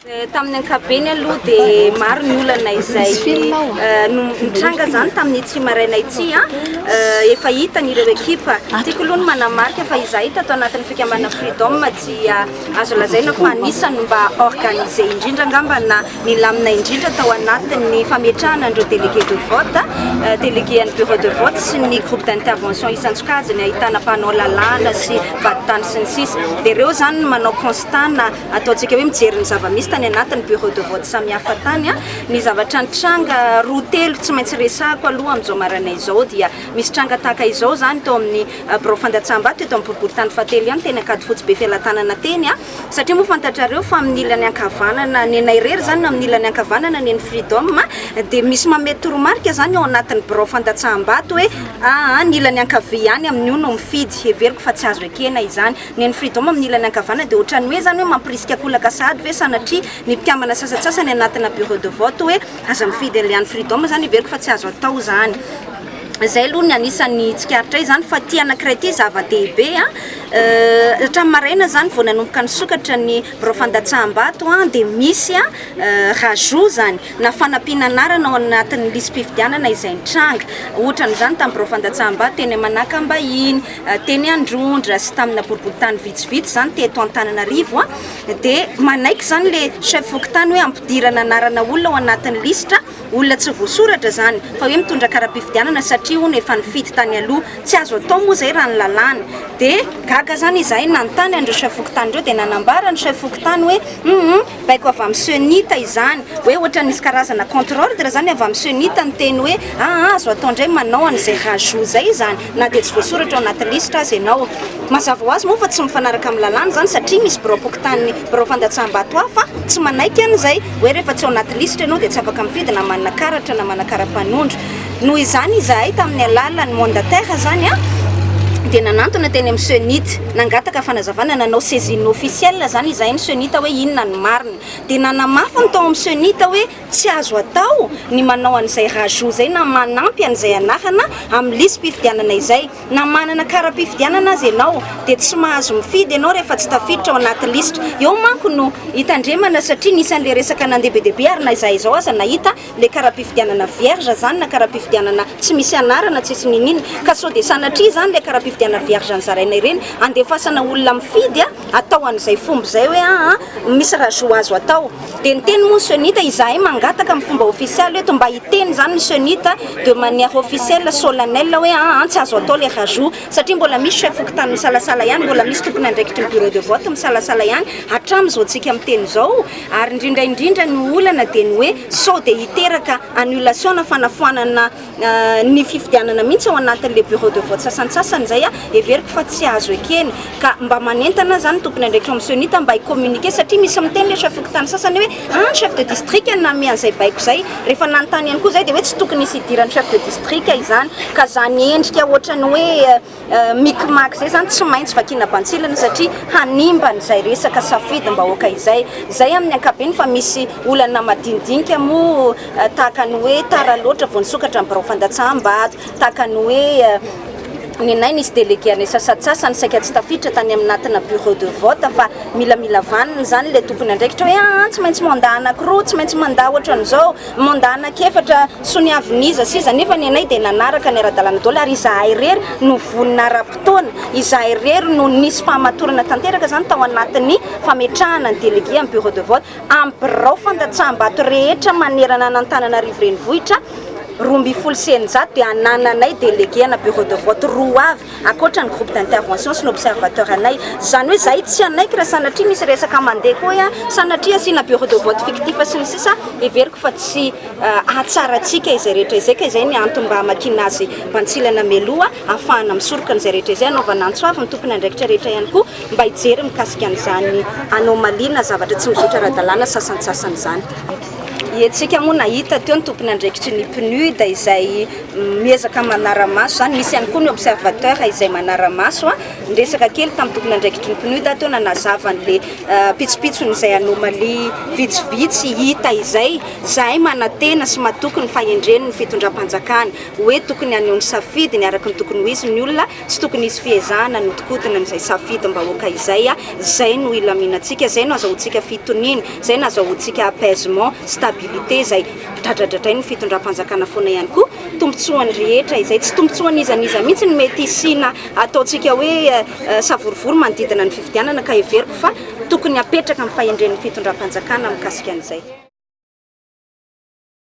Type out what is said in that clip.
Tamin'ny ankabeny aloha dia maro ny olana izay nitranga zany tamin'ny tsy maraina ity efa hita n'ireo ekipa tiako aloha ny manamarika fa izahay tato anatin'ny fikambanana Freedom dia azo lazaina fa anisany mba organisé indrindra angamba na nilamina indrindra tao anatin'ny fametrahana andreo délégué de vote délégué an'ny bureau de vote sy ny groupe d'intervention isan-tsokajiny ahitana mpanao lalàna sy vaditany sy ny sisa dia ireo zany manao constat na ataontsika hoe mijery ny zava-misy tany anatin'ny bureau de vote samihafa tany ny zavatra nitranga roa telo tsy maintsy resako aloha amin'izao maraina izao dia misy tranga tahaka izao zany tao amin'ny bureau fandatsambato eto amin'ny boriboritany fahatelo ihany teny Ankady fotsy be fialantanana teny satria moa fantatrareo fa amin'ny ilany ankavanana ny anay irery zany amin'ny ilany ankavanana ny Freedom dia misy mamety toromarika zany ao anatin'ny bureau fandatsambato hoe ny ilany ankavia ihany amin'io no mifidy heveriko fa tsy azo ekena izany ny Freedom amin'ny ilany ankavanana dia ohatrany hoe zany hoe mampirisika akolaka sady ve sanatria ny mpiamana sasasasany anatina bureau de vote hoe aza mifidy an'ilay Freedom zany heveriko fa tsy azo atao zany zay aloha ny anisan'ny tsikaritra zany fa tia anankiray ty zava-dehibe hatramin'ny maraina zany vao nanomboka nisokatra ny bureau fandatsambato dia misy rajout zany na fanampianarana ao anatin'ny lisam-pifidianana izay nitranga ohatran'izany tamin'ny bureau fandatsambato teny Manakambahiny teny Androndra sy tamina boriboritany vitsivitsy zany teto Antananarivo dia manaiky zany le chef fokontany hoe ampidirana anarana olona ao anatin'ny lista olona tsy voasoratra zany fa hoe mitondra kara-pifidianana satria hono efa nifidy tany aloha tsy azo atao moa zay raha ny lalàna dia gaga zany izahay nanontany andreo chef fokontany ireo dia nanambara ny chef fokontany hoe baiko avy amin'ny senita izany hoe ohatra nisy karazana contre ordre zany avy amin'ny senita ny teny hoe azo atao indray manao an'izay rajout zay zany na dia tsy voasoratra ao anaty lista azy ianao mazava ho azy moa fa tsy mifanaraka amin'ny lalàna zany satria misy bureau fokontany bureau fandatsambato fa tsy manaiky an'izay hoe rehefa tsy ao anaty lista ianao dia tsy afaka mifidy na manana karatra na manana kara-panondro noho izany izahay tamin'ny alalan'ny mandataire zany dia nanantona teny amin'ny senita nangataka fanazavana nanao saisine officielle zany izahay ny senita hoe inona ny marina dia nanamafy ny tao amin'ny senita hoe tsy azo atao ny manao an'izay rajout zay na manampy an'izay anarana amin'ny lisam-pifidianana izay na manana kara-pifidianana azy ianao dia tsy mahazo mifidy ianao rehefa tsy tafiditra ao anaty lista eo manko no hitandremana satria nisan'le resaka nandeha be dehibe ary na izahay izao aza nahita le kara-pifidianana vierge zany na kara-pifidianana tsy misy anarana tsy misy ninina ka sao dia sanatria zany le kara-pifidianana vierge ny zaraina ireny andefasana olona mifidy atao an'izay fomba zay hoe misy rajout azo atao dia niteny moa ny senita izahay mangataka amin'ny fomba officiel eto mba hiteny zany ny senita de manière officielle solennelle hoe tsy azo atao le rajout satria mbola misy chef fokontany misalasala ihany mbola misy tompony andraikitry ny bureau de vote misalasala ihany hatramin'izao tsika miteny zao ary indrindraindrindra ny olana dia ny hoe sao dia hiteraka annulation na fanafoanana ny fifidianana mihitsy ao anatin'le bureau de vote sasantsasany zay heveriko fa tsy azo ekeny ka mba manentana zany tompony andraikitry amin'ny senita mba hicommuniquer satria misy miteny le chef fokontany sasany hoe chef de district nami an'izay baiko zay rehefa nanontany ihany koa zay dia hoe tsy tokony hisy idiran'ny chef de district izany ka zany endrika ohatrany hoe micmac zay zany tsy maintsy vakina bantsilana satria hanimba n'izay resaka safidy mba hoaka izay amin'ny ankabeny fa misy olana madinidinika moa tahaka ny hoe tara loatra vao nisokatra ny bureau fandatsambato tahaka ny hoe ninay nisy délégué anay sasatsasany saika tsy tafiditra tany aminatina bureau de vote fa milamila vanina zany le tompony andraikitra hoe tsy maintsy manda anankiroa tsy maintsy manda ohatran'izao manda anakefatra soniaviniza siza nefa ny anay dia nanaraka ny ara-dalàna daholo ary izahay rery no vonina ara-potoana izahay rery no nisy fahamatorana tanteraka zany tao anatin'ny fametrahana ny délégué amin'ny bureau de vote amin'ny bureau fandatsambato rehetra manerana n'Antananarivo renivohitra 270 dia anananay délégué ana bureau de vote roa avy akoatra ny groupe d'intervention sy ny observateur anay zany hoe zahay tsy anaiky raha sanatria misy resaka mandeha koa sanatria asina bureau de vote fictif sy ny sisa heveriko fa tsy atsaratsika izay rehetra izay ka izay ny antony mba hamakina azy mpanitsilana meloa ahafahana misoroka an'izay rehetra izay anaovana antsoavy ny tompony andraikitra rehetra ihany koa mba hijery mikasika an'izany anomalie na zavatra tsy mizotra ara-dalàna sasantsasany zany Etsika moa nahita teo ny tompony andraikitry ny PNUD izay miezaka manara-maso zany misy ihany koa ny observateur izay manara-maso ndresaka kely tamin'ny tompony andraikitry ny PNUD teo nanazavany le pitsopitsony izay anomaly vitsivitsy hita izay zahay manatena sy matokony fahendreny ny fitondram-panjakana hoe tokony aneho ny safidy ny araka ny tokony ho izy ny olona tsy tokony isy fiezahana nodikotina n'izay safidy mbahoaka izay zay no ilaminantsika zay no azahoantsika fitonina zay no azahoantsika apaisement stabilité zay dradradradrainy ny fitondram-panjakana foana ihany koa tombotsoany rehetra izay tsy tombotsoany izaniza mihitsy ny mety isina ataontsika hoe savorivory manodidina ny fifidianana ka everiko fa tokony apetraka amin'ny fahendren'ny fitondram-panjakana mikasika an'izay